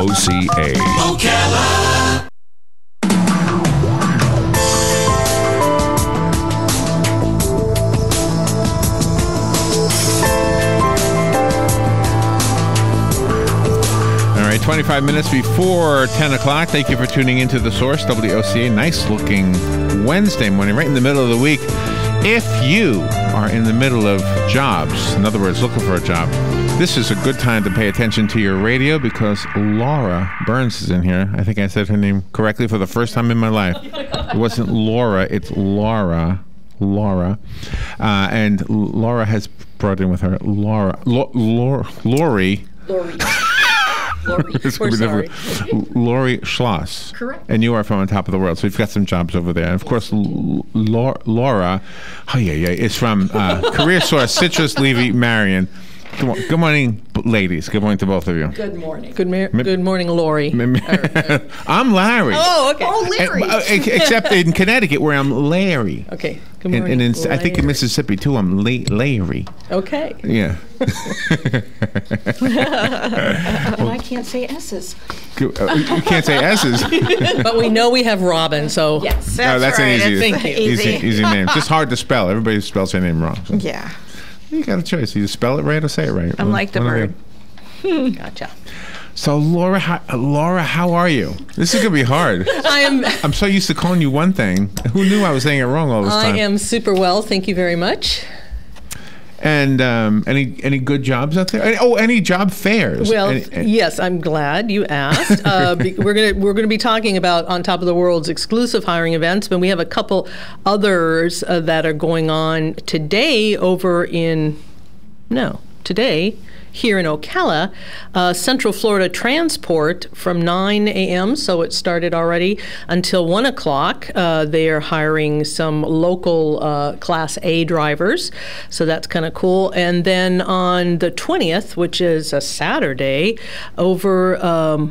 WOCA. Ocala. All right, 25 minutes before 10 o'clock. Thank you for tuning into The Source, WOCA. Nice looking Wednesday morning, right in the middle of the week. If you are in the middle of jobs, in other words, looking for a job, this is a good time to pay attention to your radio because Laura Byrnes is in here. I think I said her name correctly for the first time in my life. It wasn't Laura, it's Laura. And Laura has brought in with her Laurie. We're sorry. Laurie Schloss. Correct. And you are from on top of the world, so we've got some jobs over there. And of course, Laura, is from CareerSource, Citrus, Levy, Marion. Good morning, ladies. Good morning to both of you. Good morning. Good morning, Laurie. I'm Larry. Oh, okay. Oh, Larry. Except in Connecticut, where I'm Larry. Okay. Good morning. And I think in Mississippi, too, I'm Larry. Okay. Yeah. And I can't say S's. You can't say S's. But we know we have Robin, so. Yes. That's right. an Thank you. easy name. Just hard to spell. Everybody spells their name wrong. So. Yeah. You got a choice. You spell it right or say it right. I'm like the bird. Gotcha. So, Laura, how are you? This is going to be hard. I'm so used to calling you one thing. Who knew I was saying it wrong all this time? I am super well. Thank you very much. And any good jobs out there? Any job fairs? Well, yes, I'm glad you asked. We're gonna be talking about On Top of the World's exclusive hiring events, but we have a couple others that are going on today here in Ocala. Central Florida Transport from 9 a.m., so it started already, until 1 o'clock. They are hiring some local Class A drivers, so that's kind of cool. And then on the 20th, which is a Saturday, over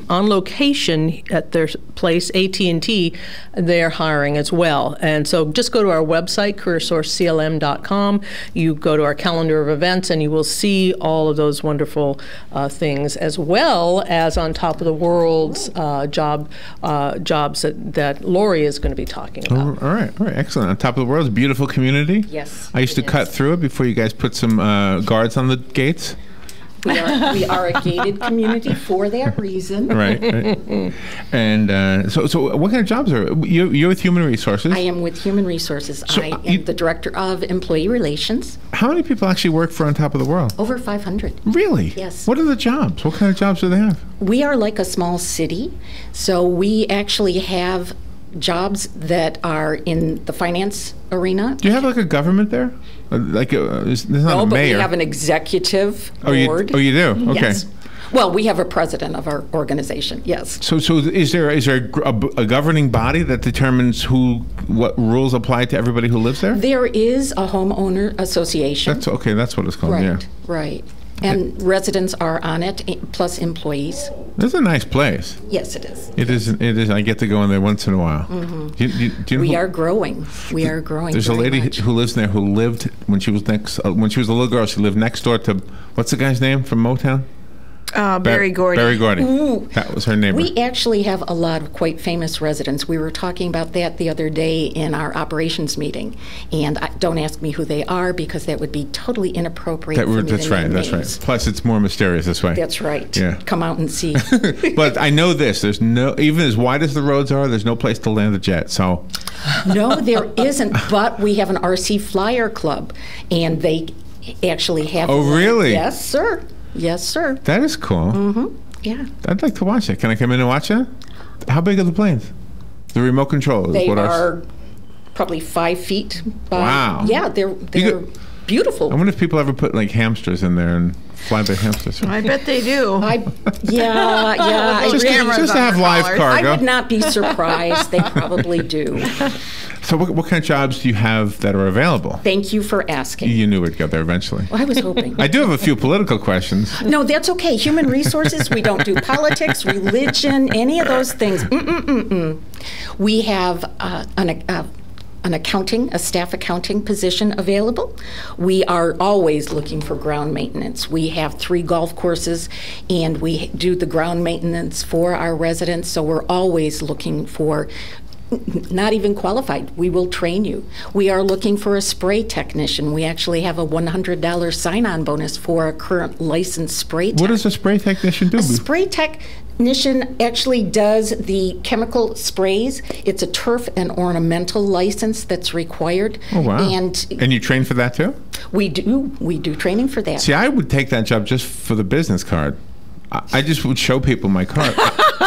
on location at their place, AT&T, they're hiring as well. And so just go to our website, CareerSourceCLM.com. You go to our calendar of events, and you will see all of those wonderful things, as well as On Top of the World's jobs that Laurie is going to be talking about. All right, excellent. On Top of the World's a beautiful community. Yes. I used to cut through it before you guys put some guards on the gates. We are a gated community for that reason. Right. And so what kind of jobs are you're with Human Resources? I am with Human Resources. So I am the Director of Employee Relations. How many people actually work for On Top of the World? Over 500. Really? Yes. What are the jobs? What kind of jobs do they have? We are like a small city, so we actually have jobs that are in the finance arena. Do you have like a government there? There's not a But mayor. we have an executive board. You do? Okay. Yes. Well, we have a president of our organization, yes. So is there a governing body that determines what rules apply to everybody who lives there? There is a homeowner association. That's what it's called, right, yeah. Right. And residents are on it, plus employees. It's a nice place. Yes, it is. It is. I get to go in there once in a while. Mm-hmm. Do you know We are growing. We are growing. There's a lady who lives there who lived when she was a little girl. She lived next door to what's the guy's name from Motown? Barry Gordy. Barry Gordy. Ooh. That was her neighbor. We actually have a lot of quite famous residents. We were talking about that the other day in our operations meeting. And don't ask me who they are because that would be totally inappropriate. That's right. Plus, it's more mysterious this way. That's right. Yeah. Come out and see. But I know this. There's even as wide as the roads are, there's no place to land a jet. So. No, there isn't. But we have an RC Flyer Club, and they actually have. Oh, really? Yes, sir. Yes, sir. That is cool. Mm-hmm. Yeah. I'd like to watch it. Can I come in and watch it? How big are the planes? The remote control. They are probably 5 feet by. Wow. Yeah, they're beautiful. I wonder if people ever put like hamsters in there and fly the hamsters. I bet they do. Yeah. Just to have live cargo. I would not be surprised. They probably do. So what kind of jobs do you have that are available? Thank you for asking. You knew we'd get there eventually. Well, I was hoping. I do have a few political questions. No, that's okay. Human resources, we don't do politics, religion, any of those things. We have a staff accounting position available. We are always looking for ground maintenance. We have 3 golf courses, and we do the ground maintenance for our residents, so we're always looking for not even qualified. We will train you. We are looking for a spray technician. We actually have a $100 sign-on bonus for a current licensed spray tech. What does a spray technician do? A spray technician actually does the chemical sprays. It's a turf and ornamental license that's required. Oh, wow. And you train for that too? We do training for that. See, I would take that job just for the business card. I just would show people my card.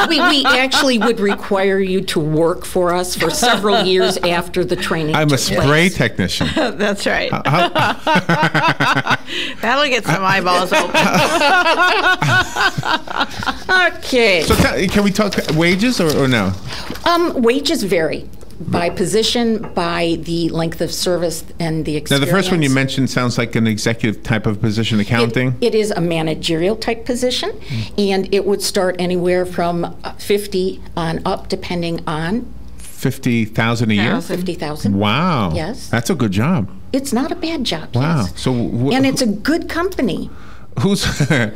We actually would require you to work for us for several years after the training. I'm a took spray place. technician. That's right. That'll get some eyeballs open. Okay. So can we talk wages or no? Wages vary by position, by the length of service, and the experience. Now, the first one you mentioned sounds like an executive type of position, accounting. It is a managerial type position, and it would start anywhere from 50 on up, depending on 50,000 a year. 50,000. Wow. Yes. That's a good job. It's not a bad job. Wow. Yes. So and it's a good company. Who's the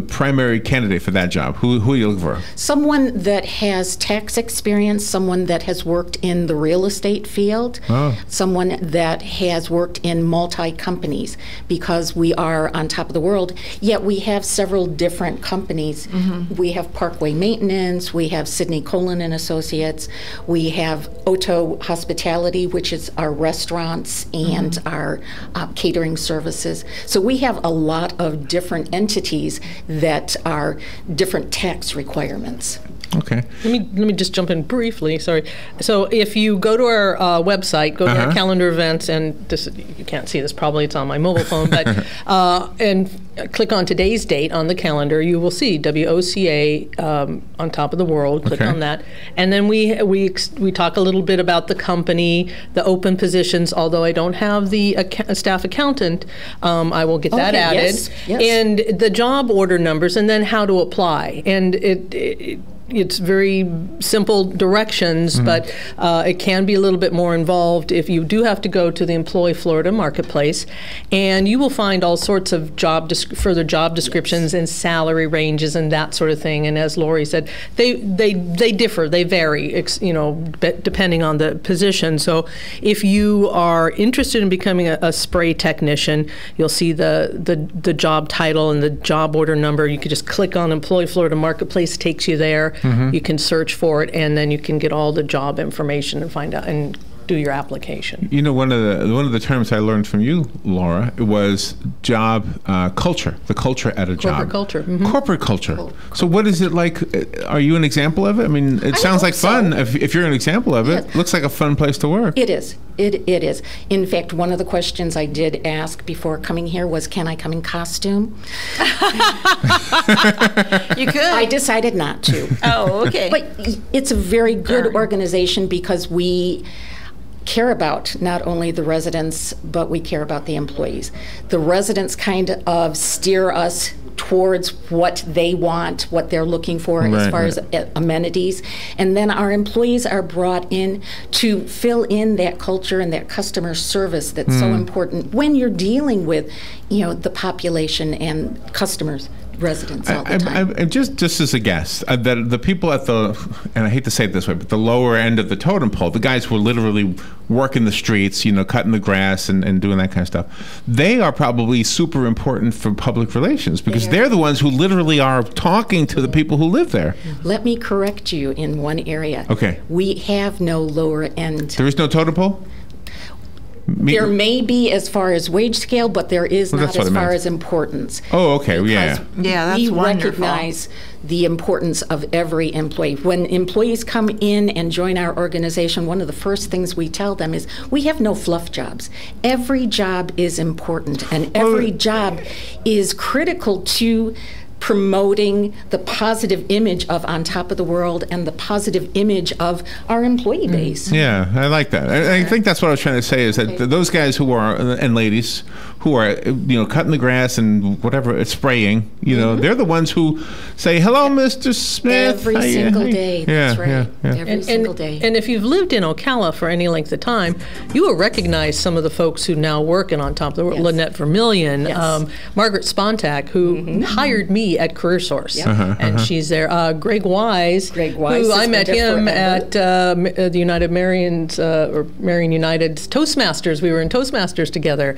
primary candidate for that job? Who are you looking for? Someone that has tax experience, someone that has worked in the real estate field, someone that has worked in multi-companies, because we are on top of the world, yet we have several different companies. Mm-hmm. We have Parkway Maintenance, we have Sidney Colin and Associates, we have Otto Hospitality, which is our restaurants and our catering services. So we have a lot of different entities that are different tax requirements. Okay. Let me just jump in briefly. Sorry. So if you go to our website, go to our calendar events, and this, you can't see this probably, it's on my mobile phone, but and click on today's date on the calendar, you will see WOCA on top of the world. Click on that, and then we talk a little bit about the company, the open positions. Although I don't have the staff accountant, I will get that added, yes. And the job order numbers, and then how to apply, and it's very simple directions, but it can be a little bit more involved if you do have to go to the Employ Florida Marketplace, and you will find all sorts of further job descriptions and salary ranges and that sort of thing. And as Laurie said, they differ, they vary, depending on the position. So if you are interested in becoming a spray technician, you'll see the job title and the job order number. You could just click on Employ Florida Marketplace, takes you there. Mm-hmm. You can search for it, and then you can get all the job information and find out and do your application. You know, one of the terms I learned from you, Laura, was job culture. The culture at a job. Corporate culture. Mm-hmm. Corporate culture. So what is it like? Are you an example of it? I mean, it sounds like fun. If you're an example of it, looks like a fun place to work. It is. It is. In fact, one of the questions I did ask before coming here was, can I come in costume? You could. I decided not to. Oh, okay. But it's a very good organization because we care about not only the residents, but we care about the employees. The residents kind of steer us towards what they want, what they're looking for as far as amenities. And then our employees are brought in to fill in that culture and that customer service that's so important when you're dealing with, the population and customers. Residents all the time. Just as a guess, that the people at and I hate to say it this way, but the lower end of the totem pole, the guys who are literally working the streets, cutting the grass and doing that kind of stuff, they are probably super important for public relations because they're the ones who literally are talking to the people who live there. Let me correct you in one area. Okay. We have no lower end. There is no totem pole? There may be as far as wage scale, but there is not as far as importance. Oh, okay. Yeah, that's wonderful. We recognize the importance of every employee. When employees come in and join our organization, one of the first things we tell them is we have no fluff jobs. Every job is important, and every job is critical to promoting the positive image of On Top of the World and the positive image of our employee base. Yeah, I like that. I think that's what I was trying to say is that those guys who are, and ladies, who are, cutting the grass and whatever, spraying, they're the ones who say, hello, Mr. Smith. Every single day. That's right. Every single day. And if you've lived in Ocala for any length of time, you will recognize some of the folks who now work in On Top of the World. Yes. Lynette Vermillion, Yes. Margaret Spontak, who hired me at CareerSource. Yep. And she's there. Greg Wise, who I met him at the United Marian's, or Marian United's Toastmasters. We were in Toastmasters together.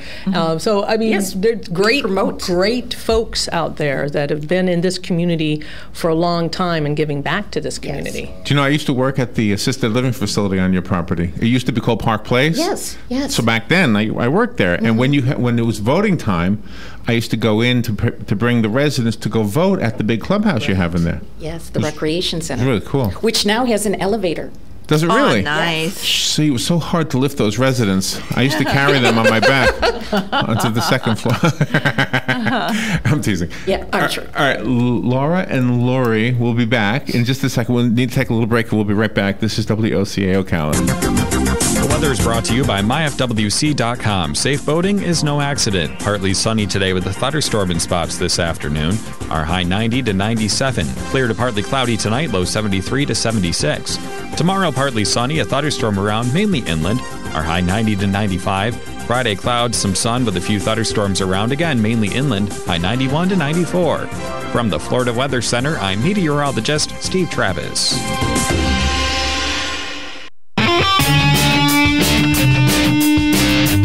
So, I mean, Yes, there's great folks out there that have been in this community for a long time and giving back to this community. Do you know, I used to work at the assisted living facility on your property. It used to be called Park Place. Yes, yes. So back then, I worked there. And when it was voting time, I used to go in to bring the residents to go vote at the big clubhouse you have in there. Yes, the recreation center. Really cool. Which now has an elevator. Does it really? Oh, nice. See, it was so hard to lift those residents. I used to carry them on my back onto the second floor. I'm teasing. Yeah, I'm sure. All right, Laura and Laurie will be back in just a second. We'll need to take a little break, and we'll be right back. This is WOCA Ocala. The weather is brought to you by myfwc.com. Safe boating is no accident. Partly sunny today with a thunderstorm in spots this afternoon. Our high 90 to 97. Clear to partly cloudy tonight, low 73 to 76. Tomorrow, partly sunny, a thunderstorm around, mainly inland. Our high 90 to 95. Friday, clouds, some sun with a few thunderstorms around, again, mainly inland. High 91 to 94. From the Florida Weather Center, I'm meteorologist Steve Travis.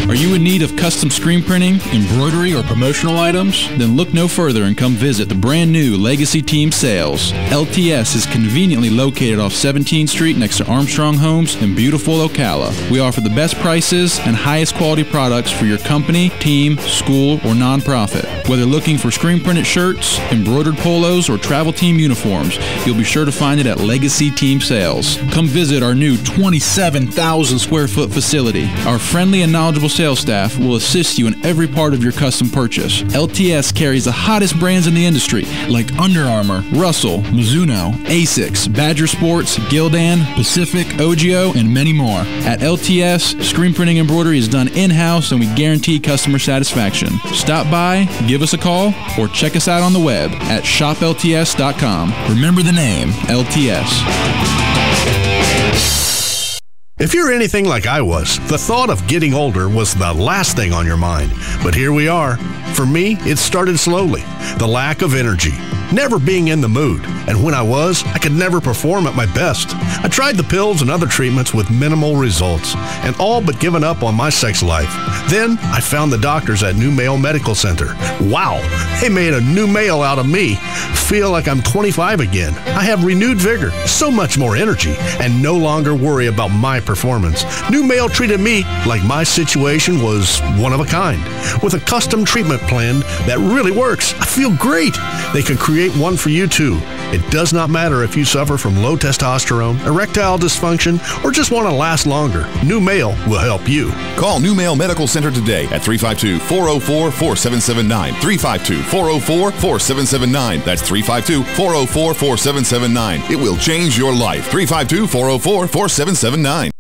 Are you in need of custom screen printing, embroidery, or promotional items? Then look no further and come visit the brand new Legacy Team Sales. LTS is conveniently located off 17th Street next to Armstrong Homes in beautiful Ocala. We offer the best prices and highest quality products for your company, team, school, or nonprofit. Whether looking for screen printed shirts, embroidered polos, or travel team uniforms, you'll be sure to find it at Legacy Team Sales. Come visit our new 27,000 square foot facility. Our friendly and knowledgeable sales staff will assist you in every part of your custom purchase. LTS carries the hottest brands in the industry like Under Armour, Russell, Mizuno, Asics, Badger Sports, Gildan, Pacific, Ogio, and many more. At LTS, screen printing embroidery is done in-house and we guarantee customer satisfaction. Stop by, give us a call, or check us out on the web at shoplts.com. Remember the name, LTS. If you're anything like I was, the thought of getting older was the last thing on your mind. But here we are. For me, it started slowly. The lack of energy, never being in the mood. And when I was, I could never perform at my best. I tried the pills and other treatments with minimal results, and all but given up on my sex life. Then I found the doctors at New Male Medical Center. Wow, they made a new male out of me. Feel like I'm 25 again. I have renewed vigor, so much more energy, and no longer worry about my performance. New Male treated me like my situation was one of a kind, with a custom treatment plan that really works. I feel great. They can create one for you too. It does not matter if you suffer from low testosterone, erectile dysfunction, or just want to last longer. New Male will help you. Call New Male Medical Center today at 352-404-4779. 352-404-4779. That's 352-404-4779. It will change your life. 352-404-4779.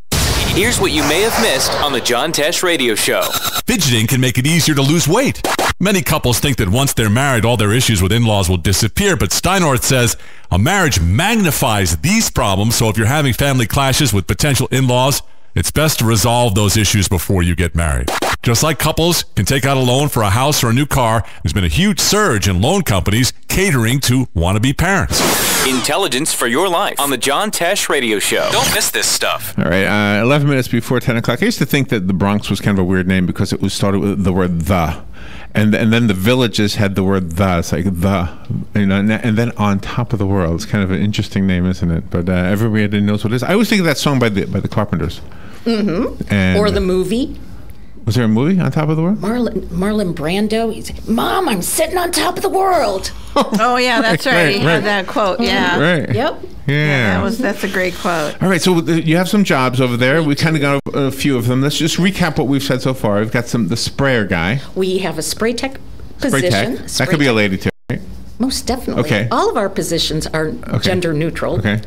Here's what you may have missed on the John Tesh Radio Show. Fidgeting can make it easier to lose weight. Many couples think that once they're married, all their issues with in-laws will disappear, but Steinhardt says a marriage magnifies these problems, so if you're having family clashes with potential in-laws, it's best to resolve those issues before you get married. Just like couples can take out a loan for a house or a new car, there's been a huge surge in loan companies catering to wannabe parents. Intelligence for your life on the John Tesh Radio Show. Don't miss this stuff. All right, 11 minutes before 10 o'clock. I used to think that the Bronx was kind of a weird name because it was started with the word the. And then the villages had the word the. It's like the, and then On Top of the World. It's kind of an interesting name, isn't it? But everybody knows what it is. I always think of that song by the Carpenters. Mm-hmm. And or the movie. Was there a movie, On Top of the World? Marlon Brando. He's like, Mom, I'm sitting on top of the world. Oh, yeah, that's right. He had that quote, yeah. Right. Yep. Yeah. That's a great quote. All right, so you have some jobs over there. We kind of got a few of them. Let's just recap what we've said so far. We've got the sprayer guy. We have a spray tech position. Spray tech. That could be a lady too, right? Most definitely. Okay. All of our positions are gender neutral. Okay.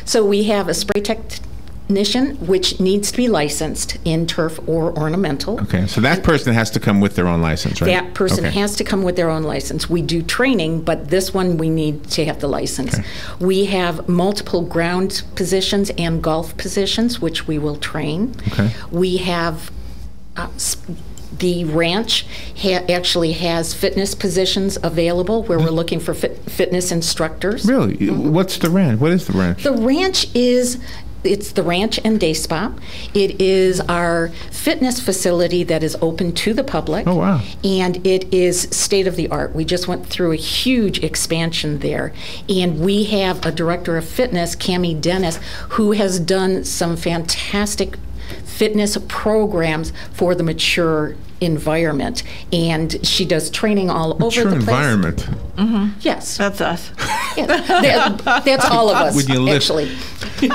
So we have a spray technician, which needs to be licensed in turf or ornamental. Okay, so that person has to come with their own license, right? That person has to come with their own license. We do training, but this one we need to have the license. Okay. We have multiple ground positions and golf positions, which we will train. Okay. We have the ranch actually has fitness positions available where we're looking for fitness instructors. Really? What's the ranch? What is the ranch? The ranch it's the ranch and day spa. It is our fitness facility that is open to the public. Oh, wow. And it is state of the art. We just went through a huge expansion there. And we have a director of fitness, Cammie Dennis, who has done some fantastic fitness programs for the mature environment, and she does training all over the place. Mature environment. Yes, That's us. yeah, that's all of us. When you live, actually, you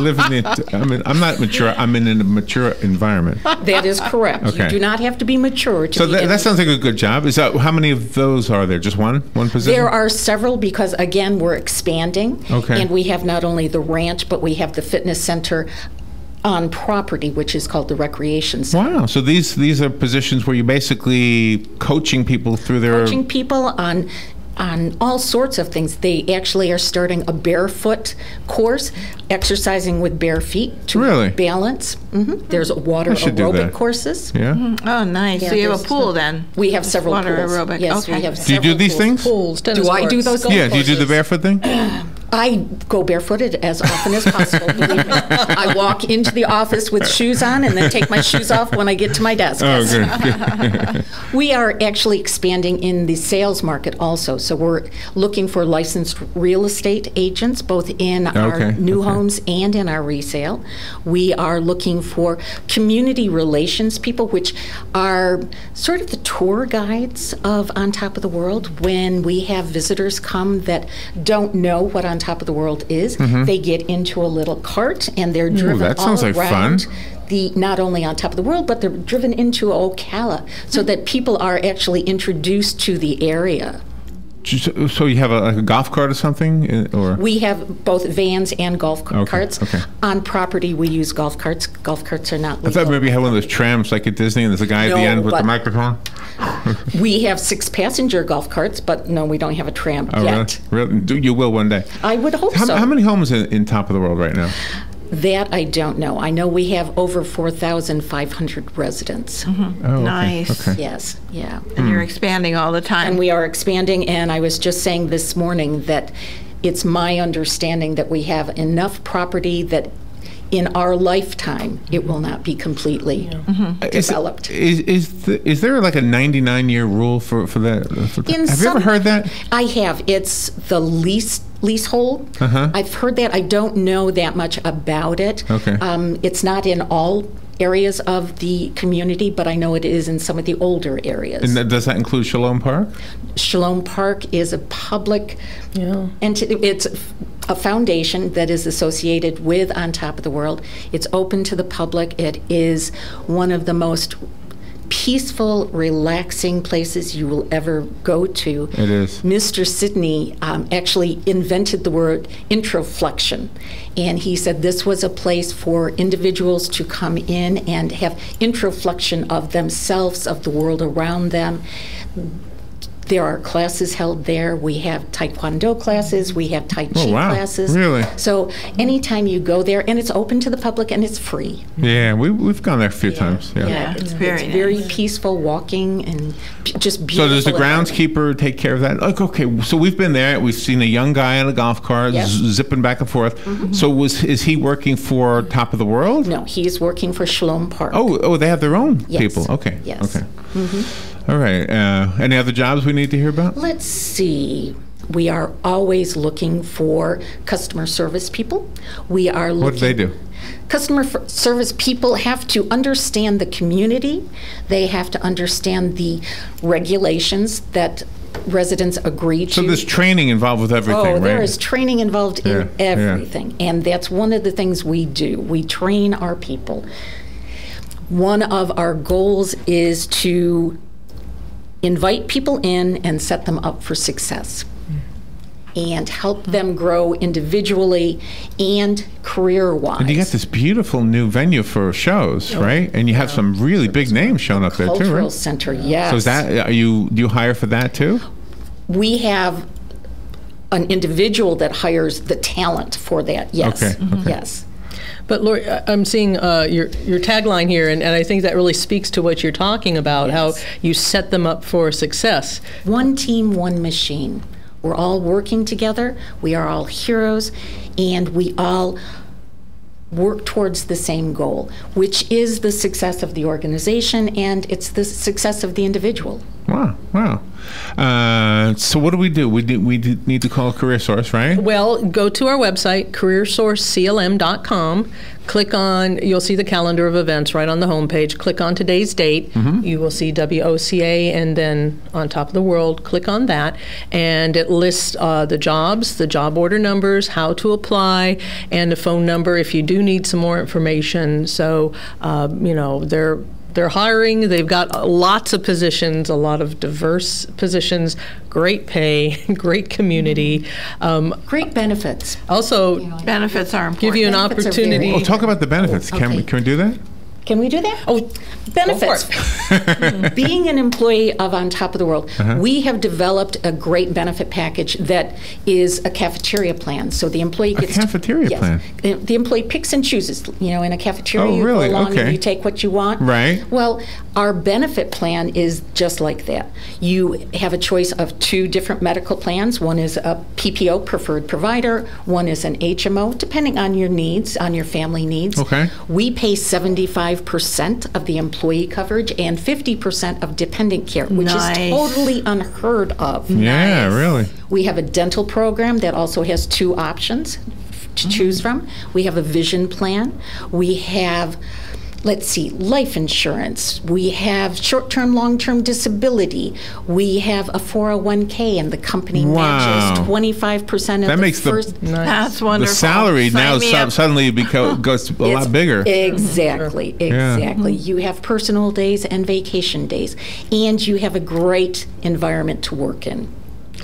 live in the. I'm not mature. I'm in a mature environment. that is correct. Okay. You do not have to be mature to. So be that sounds like a good job. Is that how many of those are there? Just one position? There are several because again we're expanding, Okay. and we have not only the ranch but we have the fitness center on property, which is called the recreation center. Wow. So these are positions where you're basically coaching people through their Coaching people on all sorts of things. They actually are starting a barefoot course, exercising with bare feet to Really? balance. There's water I should do aerobic that. courses. Yeah. Oh, nice. Yeah, so you have a there's pool then? We have several water pools. aerobic. Yes, Okay. we have Do you do several these pools. things? Pools, tennis Do I courts, do those? golf Yeah. Do you do the courses. barefoot thing? I go barefooted as often as possible. Believe me. I walk into the office with shoes on and then take my shoes off when I get to my desk. Oh, good. We are actually expanding in the sales market also. So we're looking for licensed real estate agents, both in our new homes and in our resale. We are looking for community relations people, which are sort of the tour guides of On Top of the World. When we have visitors come that don't know what On Top of the World is, they get into a little cart and they're driven that all sounds like around fun. not only On Top of the World, but they're driven into Ocala so that people are actually introduced to the area. So you have like a golf cart or something, or We have both vans and golf carts. Okay. On property, we use golf carts. Golf carts are not I legal. thought maybe you had one of those trams like at Disney, and there's a guy at the No, end with the but- microphone. We have 6-passenger golf carts, but no, we don't have a tram Oh, yet. really? You will one day. I would hope so. How many homes in Top of the World right now? That I don't know. I know we have over 4,500 residents. Oh, okay. Nice. Okay. Yes, yeah. And you're expanding all the time. And we are expanding, and I was just saying this morning that it's my understanding that we have enough property that in our lifetime it will not be completely developed. Is there like a 99-year rule for that? Have you ever heard that? I have. It's the leasehold. I've heard that. I don't know that much about it. Okay. It's not in all areas of the community, but I know it is in some of the older areas. And does that include Shalom Park? Shalom Park is a public entity. It's a foundation that is associated with On Top of the World. It's open to the public. It is one of the most peaceful, relaxing places you will ever go to. It is. Mr. Sidney actually invented the word introflexion, and he said this was a place for individuals to come in and have introflexion of themselves, of the world around them. There are classes held there. We have Taekwondo classes. We have Tai Chi classes. Really? So anytime you go there, and it's open to the public, and it's free. Yeah, we've gone there a few times. Yeah, it's very nice. Peaceful walking and just beautiful. So does the groundskeeper take care of that? Like, okay, so we've been there. We've seen a young guy on a golf cart zipping back and forth. So is he working for Top of the World? No, he's working for Shalom Park. Oh, they have their own people. Okay. Yes. Okay. All right. Any other jobs we need to hear about? Let's see. We are always looking for customer service people. We are looking. What do they do? Customer service people have to understand the community. They have to understand the regulations that residents agree to. So there's training involved with everything, right? Oh, there is training involved in everything. And that's one of the things we do. We train our people. One of our goals is to invite people in and set them up for success and help them grow individually and career-wise. And you got this beautiful new venue for shows, right? And you have some really big names showing up there too, right? Cultural Center, yes. So is that, do you hire for that too? We have an individual that hires the talent for that, yes. Okay. Yes. But Laurie, I'm seeing your tagline here, and I think that really speaks to what you're talking about, how you set them up for success. One team, one machine. We're all working together. We are all heroes, and we all work towards the same goal, which is the success of the organization, and it's the success of the individual. Wow. So what do? We need to call CareerSource, right? Well, go to our website, CareerSourceCLM.com. Click on, you'll see the calendar of events right on the homepage. Click on today's date. You will see WOCA, and then on top of the world, click on that. And it lists the jobs, the job order numbers, how to apply, and a phone number if you do need some more information. So, they're hiring. They've got lots of positions, a lot of diverse positions, great pay, great community. Great benefits. Also, benefits are important. Give you an Benefits are opportunity. Oh, talk about the benefits. Can we do that? Can we do that? Oh, benefits. Being an employee of On Top of the World, we have developed a great benefit package that is a cafeteria plan. So the employee gets a cafeteria plan. The employee picks and chooses. In a cafeteria, Oh, really? you go along Okay. and you take what you want. Right. Well, our benefit plan is just like that. You have a choice of 2 different medical plans. One is a PPO, preferred provider. One is an HMO, depending on your needs, on your family needs. Okay. We pay 75% of the employee coverage and 50% of dependent care, which Nice. is totally unheard of. Yeah, really. We have a dental program that also has 2 options to choose from. We have a vision plan. We have, life insurance. We have short-term, long-term disability. We have a 401k, and the company matches 25% of That the makes first. That's wonderful. The salary Sign now me up. suddenly goes a lot bigger. Exactly. You have personal days and vacation days, and you have a great environment to work in.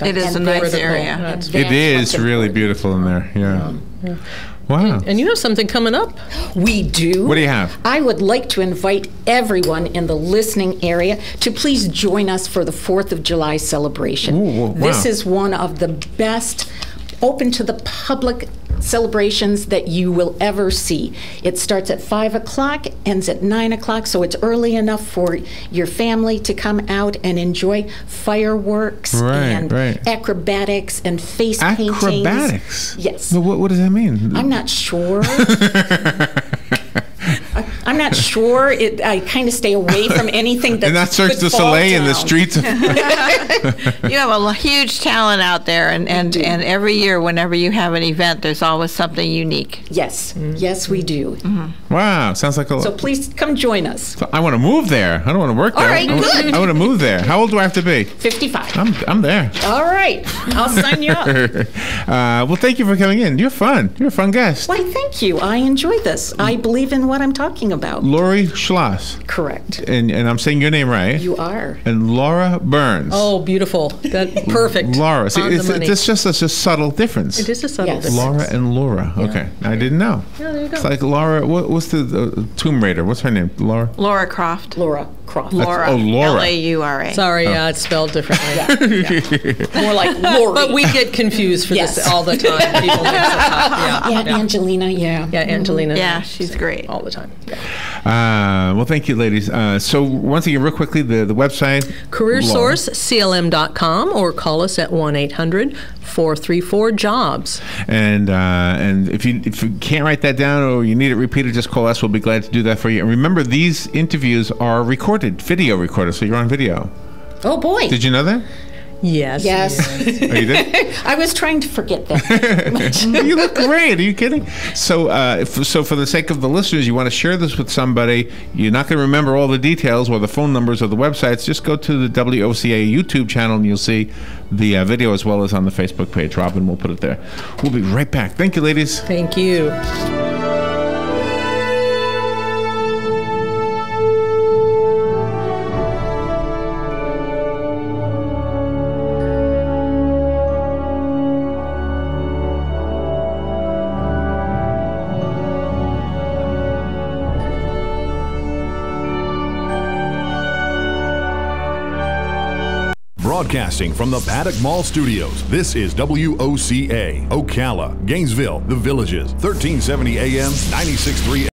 It is And a nice that's- area. that's It is what's really important. beautiful in there. Yeah. Wow. And you have something coming up. We do. What do you have? I would like to invite everyone in the listening area to please join us for the 4th of July celebration. Ooh, wow. This is one of the best open to the public celebrations that you will ever see. It starts at 5 o'clock, ends at 9 o'clock, so it's early enough for your family to come out and enjoy fireworks and acrobatics and face paintings. Acrobatics? Yes. No, what does that mean? I'm not sure. I'm not sure. I kind of stay away from anything that's and not Cirque du Soleil in the streets of... You have a huge talent out there, and every year, whenever you have an event, there's always something unique. Yes. Yes, we do. Wow, sounds like a... So please come join us. So I want to move there. I don't want to work there. All right, good. I want to move there. How old do I have to be? 55. I'm there. All right. I'll sign you up. Well, thank you for coming in. You're fun. You're a fun guest. Why, thank you. I enjoy this. I believe in what I'm talking about. Laurie Schloss. Correct. And I'm saying your name right. You are. And Laura Byrnes. Oh, beautiful. That perfect. Laura. See, On the money. it's just a subtle difference. It is a subtle difference. Laura and Laura. Okay. I didn't know. Yeah, there you go. It's like Laura, what's the Tomb Raider? What's her name? Laura? Laura Croft. Laura Croft. Laura. Laura. Laura. Sorry, it's spelled differently. More like Laurie. But we get confused for this all the time. People mix us up. Yeah, Angelina, yeah. Yeah, Angelina. Yeah, she's great. All the time. Well, thank you, ladies. So once again, real quickly, the website. CareerSourceCLM.com, or call us at 1-800-434-JOBS. And if you can't write that down or you need it repeated, just call us. We'll be glad to do that for you. And remember, these interviews are recorded, video recorded, so you're on video. Oh, boy. Did you know that? Yes. Oh, you did? I was trying to forget that. You look great. Are you kidding? So, for the sake of the listeners, you want to share this with somebody. You're not going to remember all the details or the phone numbers or the websites. Just go to the WOCA YouTube channel and you'll see the video as well as on the Facebook page. Robin will put it there. We'll be right back. Thank you, ladies. Thank you. Broadcasting from the Paddock Mall Studios, this is WOCA, Ocala, Gainesville, The Villages, 1370 AM, 96.3